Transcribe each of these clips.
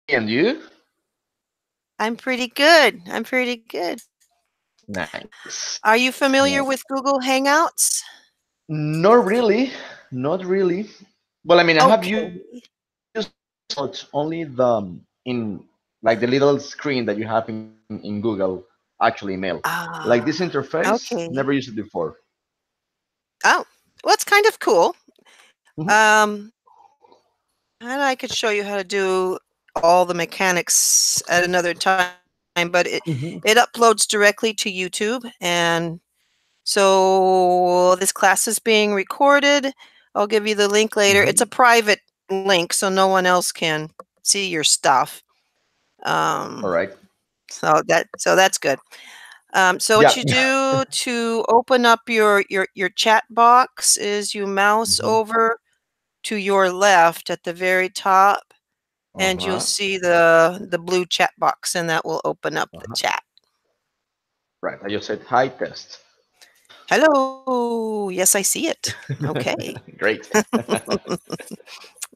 And you? I'm pretty good. I'm pretty good. Nice. Are you familiar Nice. with Google Hangouts? Not really. Not really. Well, I mean, I have used Okay. Hangout only in like the little screen that you have in Google actually mail. Like this Ah, interface, never okay. used it before. Oh, well, it's kind of cool. Hmm. Um, and I could show you how to do all the mechanics at another time, but it Hmm. uploads directly to YouTube, and so this class is being recorded. I'll give you the link later. It's a Hmm. private link, so no one else can see your stuff. All Um, right. so that's good. So what Yeah. you do to open up your chat box is you mouse Hmm. over to your left at the very top, and you'll Uh-huh. see the blue chat box, and that will open up the Uh-huh. chat. Right. I just said hi test. Hello. Yes, I see it. Okay. Great.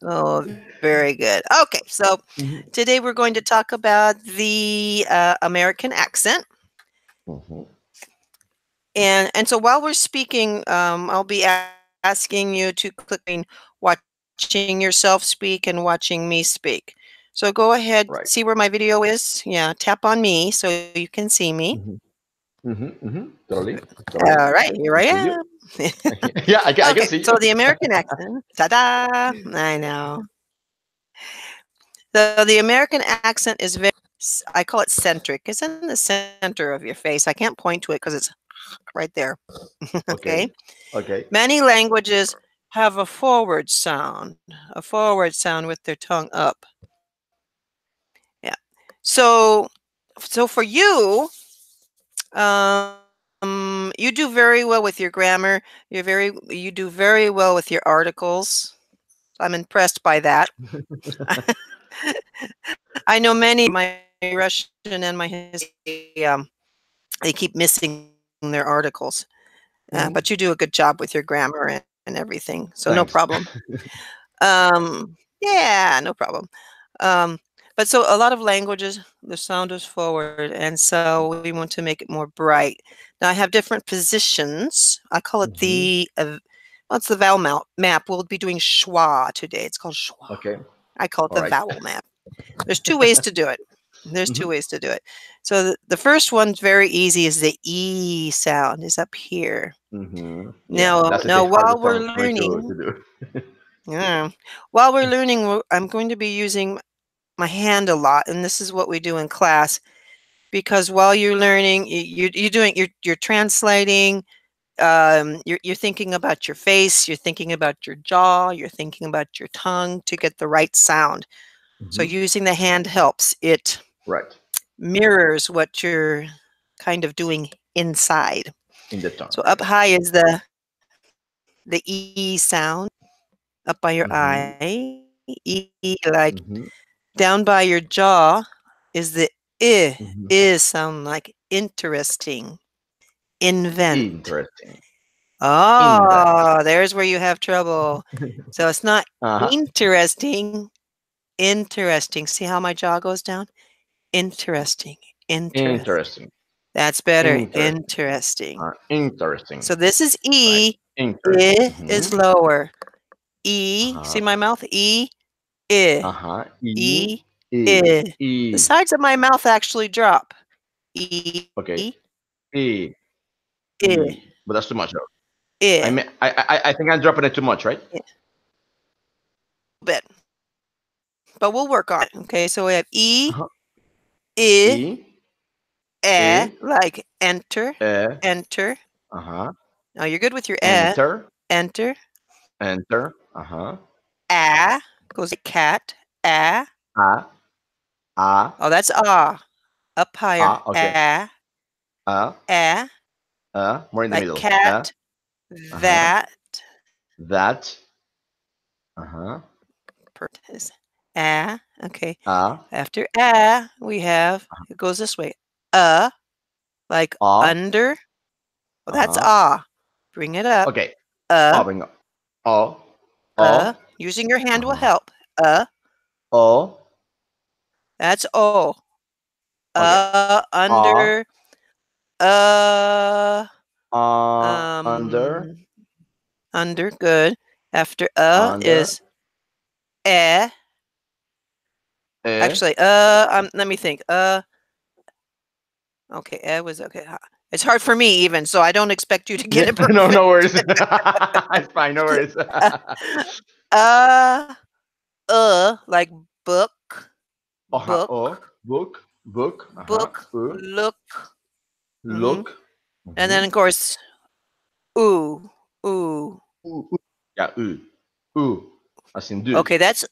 Oh, very good. Okay, so Hmm. today we're going to talk about the American accent. Hmm. And so while we're speaking, I'll be asking you to click between watching yourself speak and watching me speak. So go ahead, see where Right. my video is. Yeah, tap on me so you can see me. Hmm. Hmm. Hmm. Totally. All Totally. right, here I I see am. you. Yeah, I can Okay, see so you. the American accent. Ta-da! I know. So the American accent is very, I call it centric. It's in the center of your face. I can't point to it because it's right there. Okay. Okay. Okay. Many languages have a forward sound with their tongue up. Yeah. So, so for you, you do very well with your grammar. You do very well with your articles. I'm impressed by that. I know many my Russian and my history. They keep missing their articles, but you do a Hmm. good job with your grammar and everything, so no problem. Thanks. Yeah, no problem. Um, but so a lot of languages, the sound is forward, and so we want to make it more bright. Now I have different positions. I call it Hmm. well, it's the vowel map. We'll be doing schwa today. It's called schwa. Okay. I call it All the right. vowel map. There's two ways to do it. There's two Hmm. ways to do it. So the first one's very easy is the E sound is up here. Hmm. Yeah, Now that's a bit harder while we're sound for me to learning, do. yeah, while we're learning, I'm going to be using my hand a lot, and this is what we do in class because while you're learning, you're doing you're translating. You're thinking about your face, you're thinking about your jaw, you're thinking about your tongue to get the right sound. So Hmm. using the hand helps. It Right. mirrors what you're kind of doing inside. In the tongue, So up right? high is the E sound. Up by your eye, Hmm. E like Hmm. down by your jaw is the is Hmm. sound like interesting, invent. Interesting. Invent. Oh, there's where you have trouble. So it's not Uh-huh. interesting, interesting. See how my jaw goes down? Interesting, interest. Interesting. That's better. Interesting. Interesting. Interesting. So this is Right. E. Interesting. I Hmm. is lower. E, Uh-huh. see my mouth? E, I. Uh-huh. E. E, E. I. The E. sides of my mouth actually drop. E, Okay. E. I, E. But that's too much, though. I I. mean, I think I'm dropping it too much, right? Yeah, a little bit. But we'll work on it. Okay, so we have E, Uh-huh. I, E. E. like enter, E. enter. Uh-huh. Now you're good with your Enter. enter. Enter. Uh-huh. Goes like cat, ah. A. A. Oh, that's ah. Up higher, A. Okay. A. ah. A. More in the Like middle. A. cat, Uh-huh. that, That. Uh-huh. is ah. Okay. A. After ah, we have it goes this way. Uh, like A. under. Well, that's Uh-huh. ah. Bring it up. Okay. Uh, O. Bring up. O. O. using your hand will Uh-huh. help. O. That's O. Okay. Under, uh, Under, um, under, good. After under, is eh. eh. Actually, let me think. Okay, was okay. It's hard for me even, so I don't expect you to get Yeah, it no, perfect. no worries. It's fine, no worries. Uh, like book, Oh, book, book, book, look. Hmm. look. And then Mhm. of course, ooh, ooh. Ooh. Yeah, ooh, as in do. Okay, that's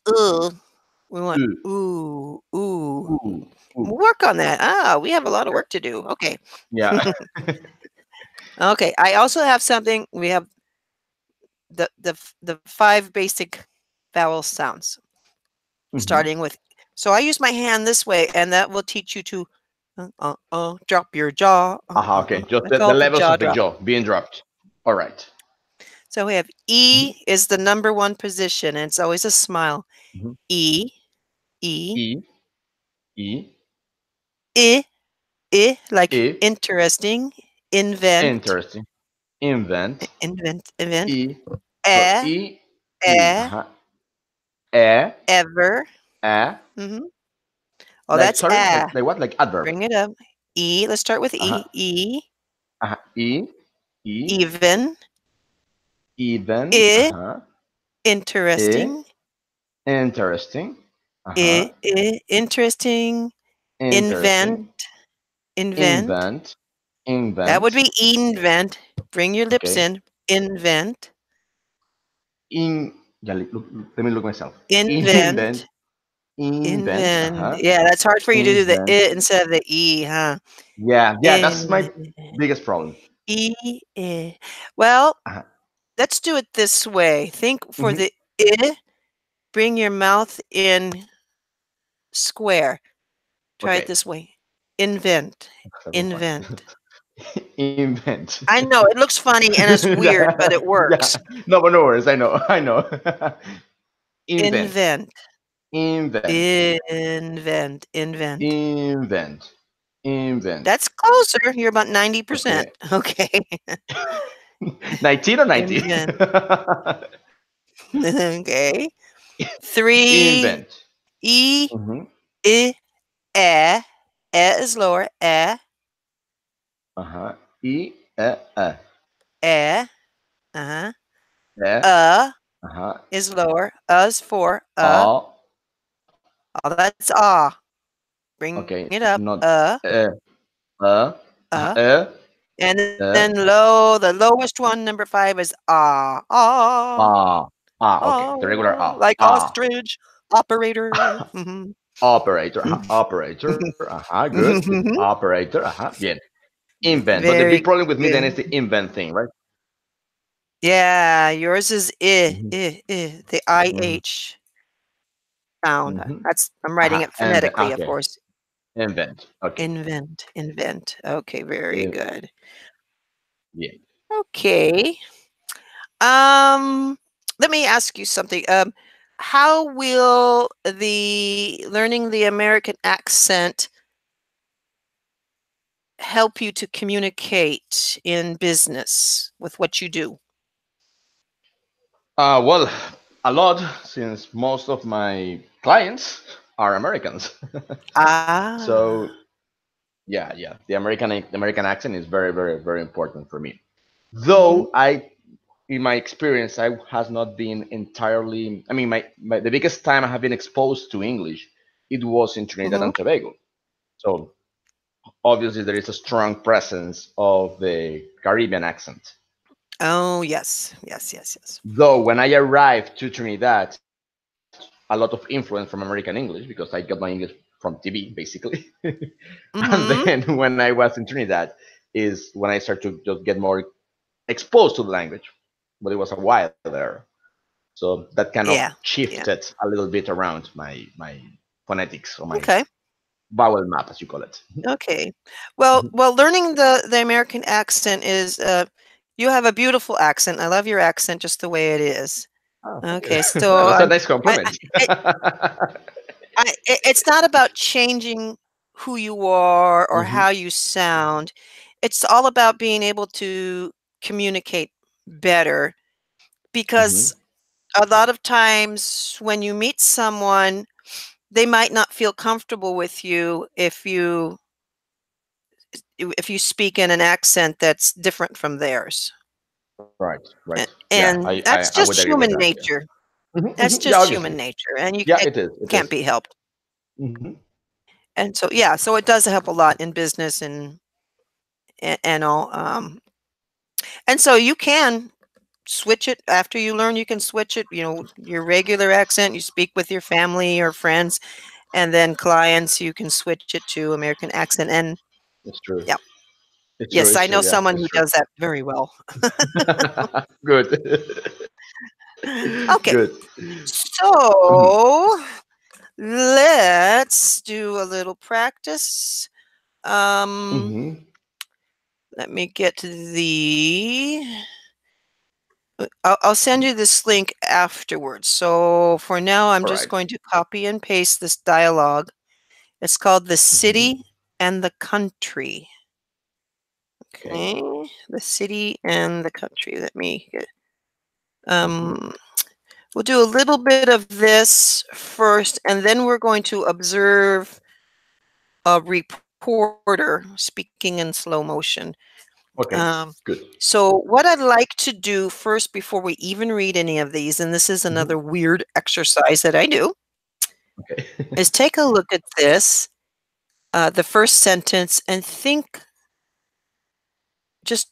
We want Ooh, ooh, ooh. ooh, ooh. We'll work on that. We have a lot of work to do. Okay. Yeah. Okay. I also have something. We have the five basic vowel sounds, Hmm. starting with. So I use my hand this way, and that will teach you to drop your jaw. Okay. Just I the call it the levels jaw of the drop. jaw being dropped. All right. So we have Mhm, E is the number one position, and it's always a smile. mhm. E, E, E, E, I, like E. interesting, invent, Interesting. Invent. event, E. So eh, E, E. eh, E, ever. E. Hmm. Oh, Like that's sorry, like what? Like adverb. bring it up. E, let's start with Uh-huh. E. E, E, E. even, Even. I, E. interesting, Interesting. Uh-huh. interesting, invent, Interesting. invent. Invent. That would Invent. be invent. Bring your lips Okay. in. Invent, In. Yeah. Let me look myself. Invent. invent, Invent. invent. Yeah, that's hard for you to do the Invent. I instead of the E, huh? Yeah. Yeah. That's In, my biggest problem. E, I. Well, Uh-huh. let's do it this way. Think for Hmm. the I, bring your mouth in square. Try it Okay. this way. Invent, That was funny. invent. Invent. I know it looks funny and it's weird, but Yeah. it Yeah. works. No, but no worries. I know. I know. Invent. Invent, Invent. invent, invent. Invent. Invent. That's closer. You're about 90%. Okay. Okay. 19 or 90? Invent. Okay. 3 Invent. E Mm-hmm. I eh. Eh is lower. Eh, Uh-huh. E, eh. Uh-huh. e, uh-huh. Is lower. Is for A. Oh, that's ah. Bring it Okay. up. Not Uh. e, And then e, low, the lowest one, number 5 is ah. Ah. a. Okay. The regular Ah. Like ostrich operator. Mhm. Operator. Operator. Good. Operator. Bien. Invent. But the big Very problem with me then is good. the invent thing, right? Yeah, yours is Mm-hmm. the Mm-hmm. IH sound. Mm-hmm. I'm writing it And phonetically, of okay. course. Invent. Okay. Invent, invent. Okay, very Uh, good. yeah. Okay. Let me ask you something. How will the learning the American accent help you to communicate in business with what you do? Well, a lot since most of my clients are Americans. Ah. So yeah, the American accent is very, very, very important for me. Though Mhm. in my experience, I has not been entirely. I mean, the biggest time I have been exposed to English, it was in Trinidad Mhm. and Tobago. So obviously there is a strong presence of the Caribbean accent. Oh, yes. Yes, yes, yes. Though when I arrived to Trinidad, a lot of influence from American English because I got my English from TV basically. And Mhm. then when I was in Trinidad is when I started to just get more exposed to the language. But it was a while there. So that kind of Yeah. Yeah. shifted a little bit around my phonetics or my Okay. vowel map, as you call it. Okay. Well, learning the American accent is you have a beautiful accent. I love your accent just the way it is. Oh, thank you. Okay. Well, So that's a nice I, compliment. I it's not about changing who you are or Hmm. how you sound. It's all about being able to communicate better because Hmm. a lot of times when you meet someone, they might not feel comfortable with you if you speak in an accent that's different from theirs. Right, right. Yeah, And I that's would just agree with human that. Yeah. nature. Hmm. That's Yeah, just obviously. human nature, and Yeah, it it is. It can't is. be helped. Hmm. And so, yeah, so it does help a lot in business and all. And so you can switch it after you learn. You can switch it. Your regular accent. You speak with your family or friends, and then clients. You can switch it to American accent. And It's true. yeah, It's true. yes, It's I true. know Yeah, someone it's who true. does that very well. Good. Okay, Good. Hmm. so let's do a little practice. Um, Hmm. let me get to the. I'll send you this link afterwards. So for now, I'm All just right. going to copy and paste this dialogue. It's called The Hmm. City and the Country. Okay. Okay, the city and the country. Let me get. Hmm. Um, we'll do a little bit of this first, and then we're going to observe a reporter speaking in slow motion. Okay. Um, Good. so, what I'd like to do first, before we even read any of these, and this is Hmm. another weird exercise that I do, Okay. is take a look at this, the first sentence, and think.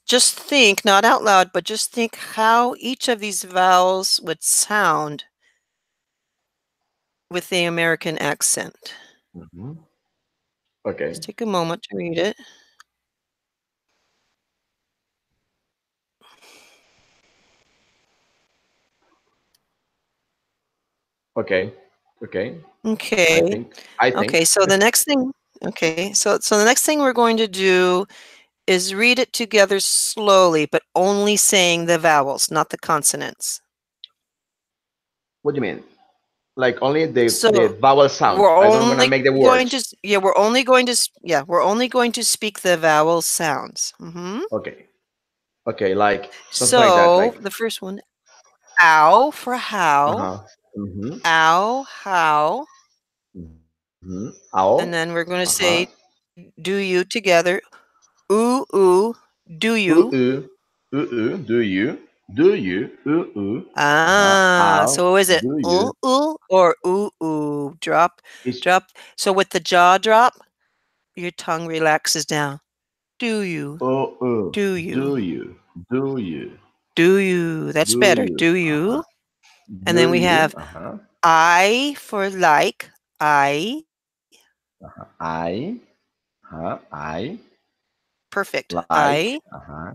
Just think, not out loud, but just think how each of these vowels would sound with the American accent. Hmm. Okay. Just take a moment to read it. Okay. Okay. I Okay. think. I think. Okay, so the next thing okay, so the next thing we're going to do is read it together slowly, but only saying the vowels, not the consonants. What do you mean? Like only the So vowel sound. we're I don't only wanna make the going to words. we're only going to speak the vowel sounds. Okay. Okay. Like something like that. So Like. the first one, ow for Uh how, huh. Mhm. ow, how, Mhm. Ow. and then we're Uh going to huh. say do you together. Ooh, do Ooh you? ooh. Ooh ooh. Do you? Do you? Ooh ooh. Uh huh. Ah, Ow. so is it Do you? or ooh? It's Drop. So with the jaw drop, your tongue relaxes down. Do you? oh oh. Do Do you? you? Do you? Do you? That's Do better. you? Do Uh huh. you? And Do then we you? have Uh huh. I for like. I. Uh-huh. I Perfect. like. I. Uh huh.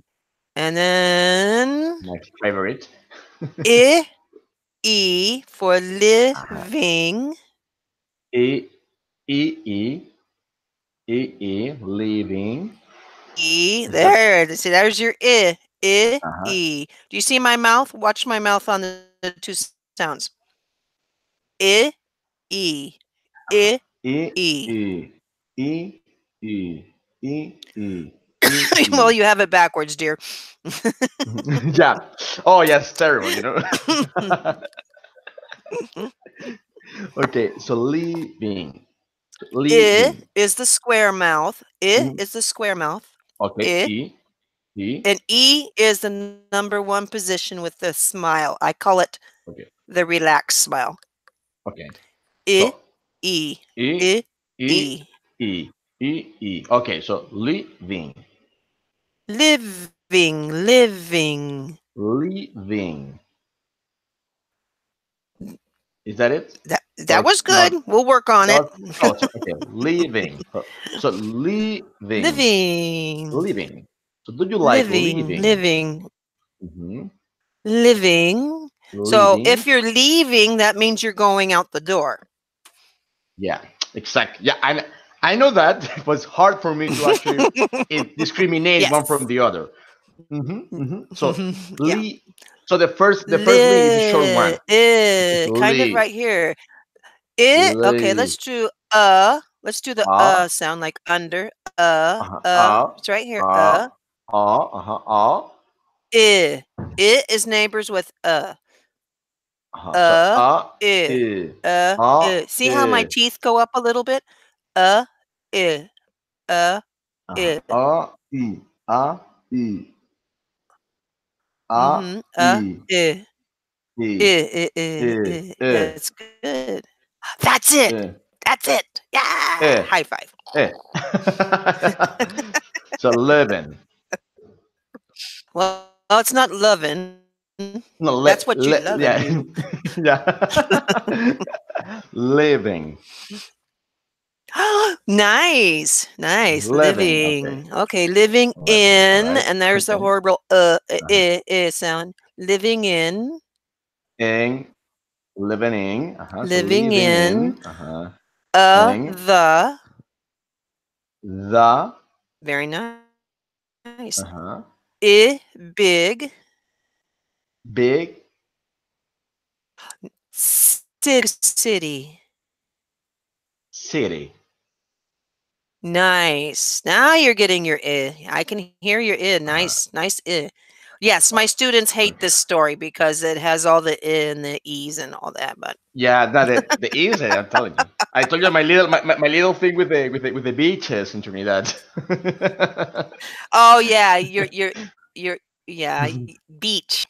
And then My favorite. I. E for Uh huh. living. E e e living. E. Is that? There. See, there's your I. I. Uh huh. E. Do you see my mouth? Watch my mouth on the two sounds. I. E. I. E E. e e e e e e e. Well, you have it backwards, dear. Yeah. Oh, yeah, it's terrible. Okay, so leaving, I leaving. is the square mouth. I Mm, is the square mouth. okay, I. e. And E is the number one position with the smile. I call it Okay, the relaxed smile. okay. I. So E. e I. e E. e e. Okay, so leaving, Living. leaving. Is that it? That Or was good. not? We'll work on That it. was close. Okay, leaving. So leaving, Living. leaving. So do you like Living. leaving? Living. Hmm. Living. So if Leaving. you're leaving, that means you're going out the door. Yeah, exactly. Yeah, I know that it was hard for me to actually discriminate one from Yes. the other. So Yeah. Lee. So the first Lee is a short one. It's just Kind of Lee. right here. It. Okay, Li. let's do the Ah. sound like under. Ah. It's right here. Ah. Ah. Ah. I. It is neighbors with So uh, I. I. I. See how my I. teeth go up a little bit? Uh, I. Uh, I. I. A. I. A. Mhm. I. I. I. I. I. I. That's good. That's it. I. That's it. Yeah. I. High five. I. So living. Well, it's not loving. That's what you No, loving do. yeah, yeah. Living, Nice. Nice. living. Okay, Living. Okay, living living. All in, right. and there's the Okay. horrible Uh-huh. sound. Living in, In, living in. Uh-huh. So living living in, in. Uh-huh. In the. the. Very nice. Uh-huh. Big, Big city. city. Nice. Now you're getting your I can hear your Uh-huh. Nice, nice Yes, my students hate this Okay. story because it has all the and the e's and all that. But Yeah, no, the easy. I'm telling you. I told you my little thing with the beaches in Trinidad. oh yeah, you're yeah beach.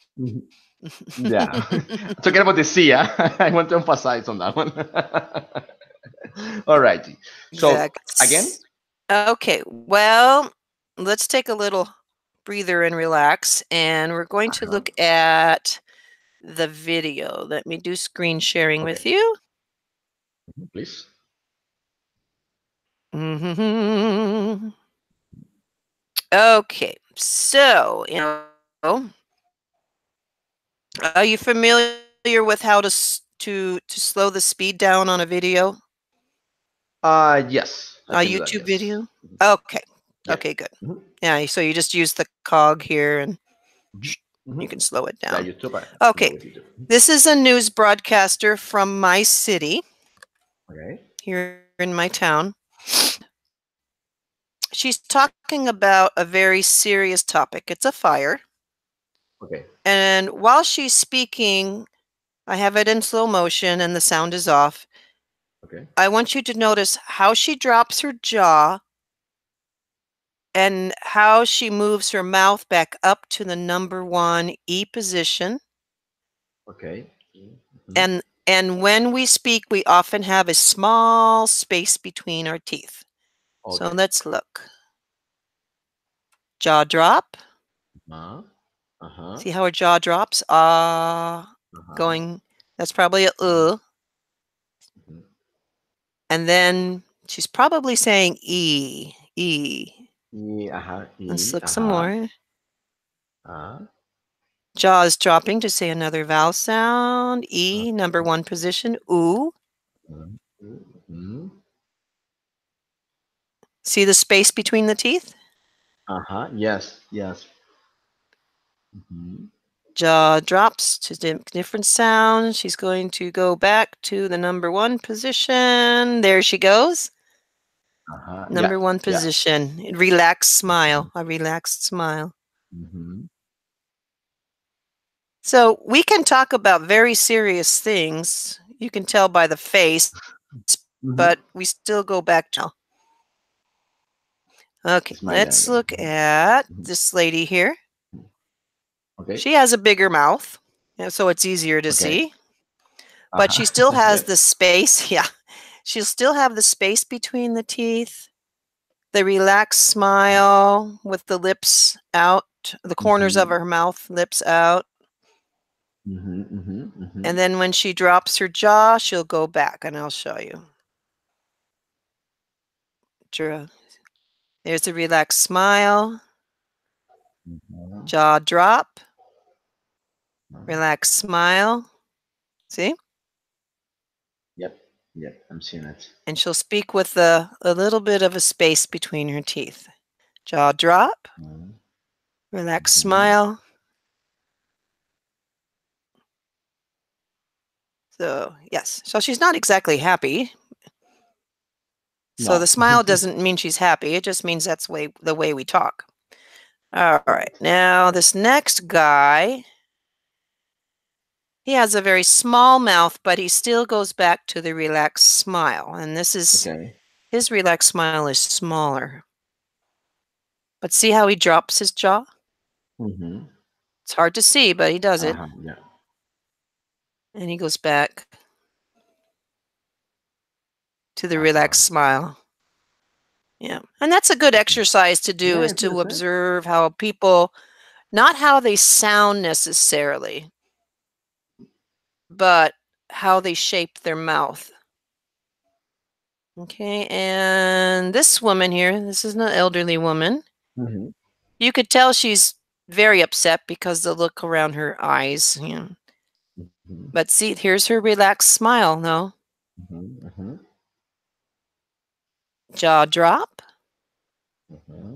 Yeah. Talking about the sea, yeah? I want to emphasize on that one. All righty. So Exactly. again, Okay. Well, let's take a little breather and relax, and we're going to uh-huh. look at the video. Let me do screen sharing Okay, with you. please. Mhm. Okay, so are you familiar with how to slow the speed down on a video, Yes, I a can do that. YouTube Yes. video? Okay, Yeah. okay, good. Hmm. Yeah, so you just use the cog here, and Hmm. you Hmm. can slow it Yeah, down. YouTube. I can go Okay, with YouTube. Mhm. this is a news broadcaster from my city Okay. here in my town. She's talking about a very serious topic. It's a fire. Okay. And while she's speaking, I have it in slow motion and the sound is off. Okay. I want you to notice how she drops her jaw and how she moves her mouth back up to the number one E position. Okay. Hmm. And when we speak, we often have a small space between our teeth. So Okay. let's look. Jaw drop. Uh-huh. Uh-huh. See how her jaw drops? Uh-huh. Going. That's probably a Hmm. Hmm. And then she's probably saying E. E. E. Uh-huh. Let's E. look some Uh-huh. more. Uh-huh. Jaw is dropping to say another vowel sound. Uh-huh. E, number one position. Ooh. Mm-hmm. See the space between the teeth? Uh-huh. Yes. Yes. Mm-hmm. Jaw drops to different sounds. She's going to go back to the number one position. There she goes. Uh-huh. Yeah. Number one Yeah. position. Relaxed smile. A relaxed smile. Mm-hmm. So we can talk about very serious things. You can tell by the face, but we Mm-hmm. still go back to Okay, Smile let's again. look at Mm-hmm. this lady here. Okay. She has a bigger mouth, so it's easier to Okay. see, but she Uh-huh. still has Yes. the space. Yeah, she'll still have the space between the teeth, the relaxed smile with the lips out, the corners of Mm-hmm. her mouth, lips out. Mm-hmm. Mm-hmm. Mm-hmm. And then when she drops her jaw, she'll go back, and I'll show you. Dra- There's a relaxed smile, Mm-hmm. jaw drop, relaxed smile. See? Yep. Yep. I'm seeing it. And she'll speak with a little bit of a space between her teeth. Jaw drop, relaxed Mm-hmm. smile. So, yes. So she's not exactly happy. So the No. smile doesn't mean she's happy. It just means that's the way we talk. All right. Now this next guy, he has a very small mouth, but he still goes back to the relaxed smile. And this is Okay. his relaxed smile is smaller. But see how he drops his jaw? Mm-hmm. It's hard to see, but he does it. Uh-huh. Yeah. And he goes back to the Uh-huh. relaxed smile. Yeah. And that's a good exercise to do Yeah, is it's to understand. observe how people, not how they sound necessarily, but how they shape their mouth. Okay. And this woman here, this is an elderly woman. Mm-hmm. You could tell she's very upset because the look around her eyes. You know. Mm-hmm. But see, here's her relaxed smile. No, Mm-hmm. Mm-hmm. jaw drop. Mm-hmm.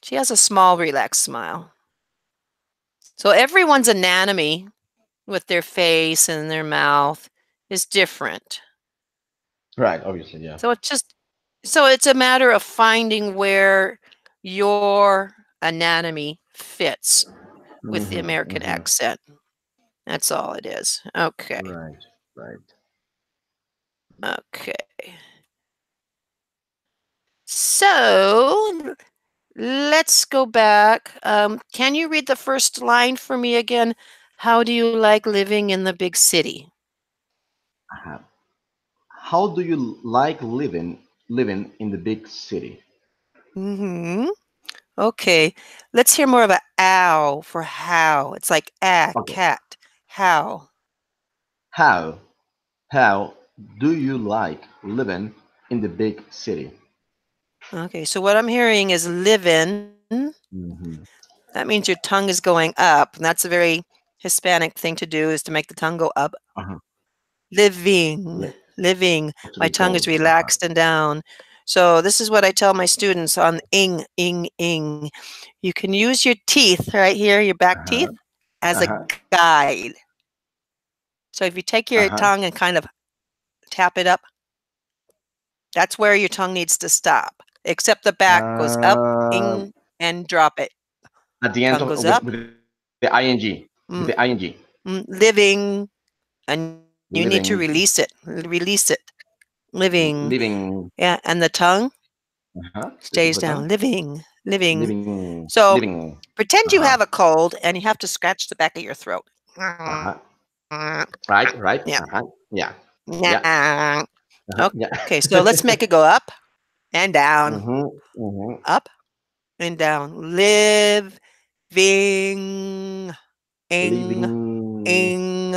She has a small, relaxed smile. So everyone's anatomy with their face and their mouth is different. Right. Obviously. Yeah. So it's a matter of finding where your anatomy fits with the Mm-hmm. American Mm-hmm. accent. That's all it is. Okay. Right. Right. Okay. So let's go back. Can you read the first line for me again? How do you like living in the big city? Uh-huh. How do you like living in the big city? Hmm. Okay. Let's hear more of a ow for how. It's like Okay. cat. How. How how do you like living in the big city? Okay. So what I'm hearing is living. Mm-hmm. That means your tongue is going up. And that's a very Hispanic thing to do is to make the tongue go up. Uh-huh. Living. Li- Living. to My be tongue is called. Uh-huh. relaxed and down. So this is what I tell my students on ing. You can use your teeth right here, your back teeth, Uh-huh. as a Uh-huh. guide. So if you take your Uh-huh. tongue and kind of tap it up, that's where your tongue needs to stop. Except the back goes up, Uh, ing, and drop it. at the end Tongue of goes up, with the ing. With the ing. living, and you need to release it. Living. Release it. Living. Living. Yeah, and the tongue Uh-huh. The tip stays of the down. tongue. Living. Living. So Living. pretend you Uh-huh. have a cold and you have to scratch the back of your throat. Uh-huh. Yeah. Right. Right. Uh-huh. Yeah. Yeah. Nah. Uh-huh. Okay, Yeah. so let's make it go up and down, Mm-hmm. Mm-hmm. up and down. Living, ing, Living. ing.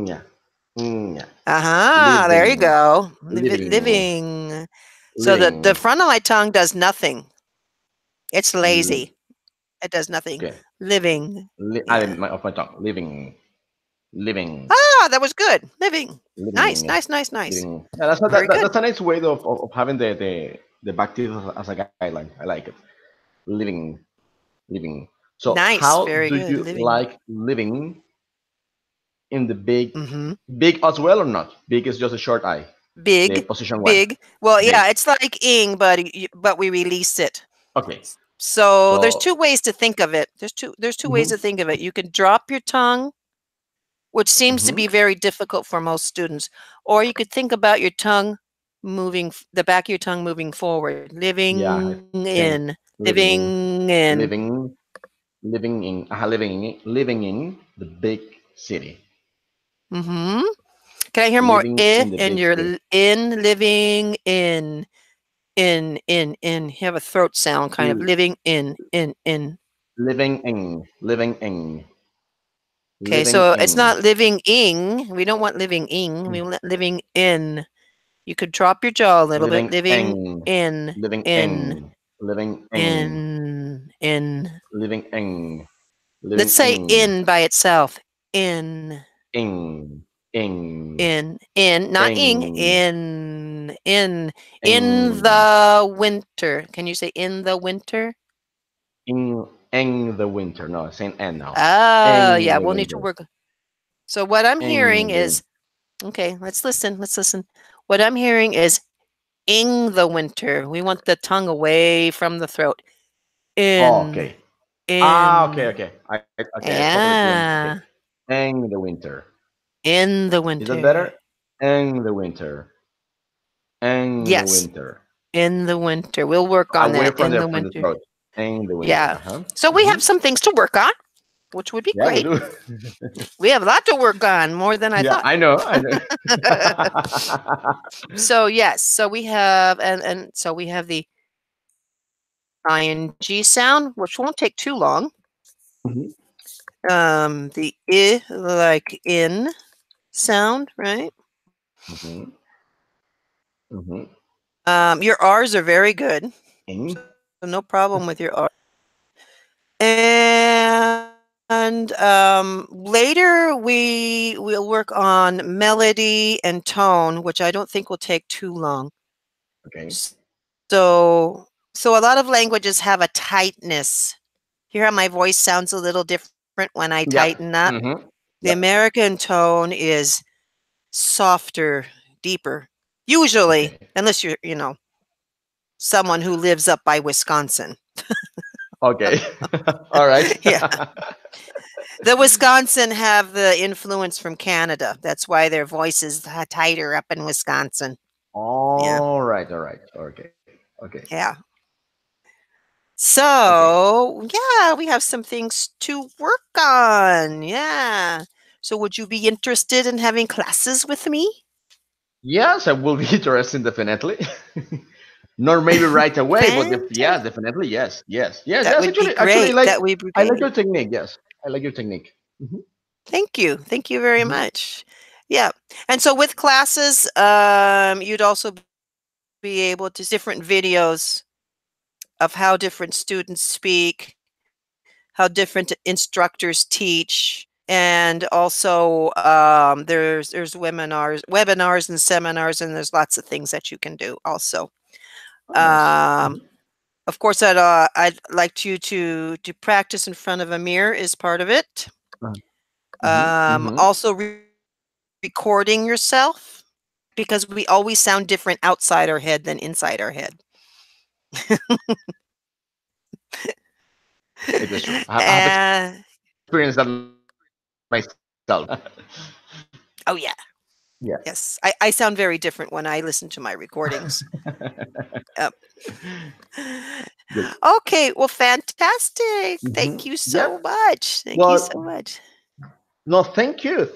Yeah. Yeah. There you Living. go. Living. Living. So the Living. front of my tongue does nothing. It's L- lazy. It does nothing. okay. Living. I Yeah. my of my tongue. Living. Living. Ah, that was good. Living. Nice, Living. nice, nice, nice. Living. Yeah, that's Very good. that's a nice way of having the back teeth as a guideline. I like it. Living. Living. So Nice. how Very do good. you Living. like living in the Mhm. big as well or not? Big is just a short I. The Big, position one. big. Well, Big. yeah, it's like ing, but we release it. Okay. So there's So. two ways to think of it. There's two ways Mm-hmm. to think of it. You can drop your tongue, which seems to Mm-hmm. be very difficult for most students, or you could think about your tongue the back of your tongue moving forward, Yeah, living I in, think living, living in. living, living in the big city. Mhm. Can I hear more Living I in the in big your city. in living in? You have a throat sound kind of L- living in. living in, Okay, living so it's in, not living ing. We don't want living ing. We want living in. You could drop your jaw a little bit. living Living in, in, living in, in, living in, in. living in, living Let's say in, in by itself. in, in, In, not ing. in, In in, the winter. Can you say in the winter? in the winter. No, saying N now. Oh, In yeah. the We'll need to winter. work. So what I'm In hearing the winter. is, okay, let's listen. Let's listen. What I'm hearing is in the winter. We want the tongue away from the throat. Oh, In, okay. Okay, in. okay. Okay, I totally see. Okay. Yeah. In the winter. In the Is that better? winter. In the winter. In the Yes. winter. In the winter. We'll work on Away that from in the the winter. throat. In the winter. Yeah. Uh-huh. So we Hmm. have some things to work on, which would be Yeah, we great. do. We have a lot to work on, more than I Yeah, thought. I know. I know. So yes, so we have and so we have the ing sound, which won't take too long. Mhm, The I like in sound, right? mhm, mhm. Your R's are very good, In. so no problem with your R. And later we will work on melody and tone, which I don't think will take too long. Okay. So a lot of languages have a tightness. Hear how my voice sounds a little different when I tighten Yep. up? Hmm. The Yep. American tone is softer, deeper. Usually, Okay. unless you're, someone who lives up by Wisconsin. Okay. All right. Yeah. The Wisconsin have the influence from Canada. That's why their voice is tighter up in Wisconsin. Yeah. All right. All right. Okay. Okay. Yeah. Okay. So, yeah, we have some things to work on. Yeah. So, would you be interested in having classes with me? Yes, I will be interested definitely. Not maybe right away, but yeah, Fantastic. definitely yes, yes, yes, That yes. would be Actually, great. like That would be I like great. your technique. Yes, I like your technique. Hmm. Thank you. Thank you very Hmm. much. Yeah. And so with classes, you'd also be able to see different videos of how different students speak, how different instructors teach, and also there's webinars and seminars, and there's lots of things that you can do also. Oh, nice. Um, of course, I'd like you to practice in front of a mirror is part of it. Mm-hmm. Mm-hmm. Also recording yourself because we always sound different outside our head than inside our head. It is true. I have uh, experienced that myself. oh yeah. Yeah. Yes. I sound very different when I listen to my recordings. Yep. Good. Okay, well, fantastic. Hmm. Thank you Yep. so much. Thank you so Well, much. no, thank you.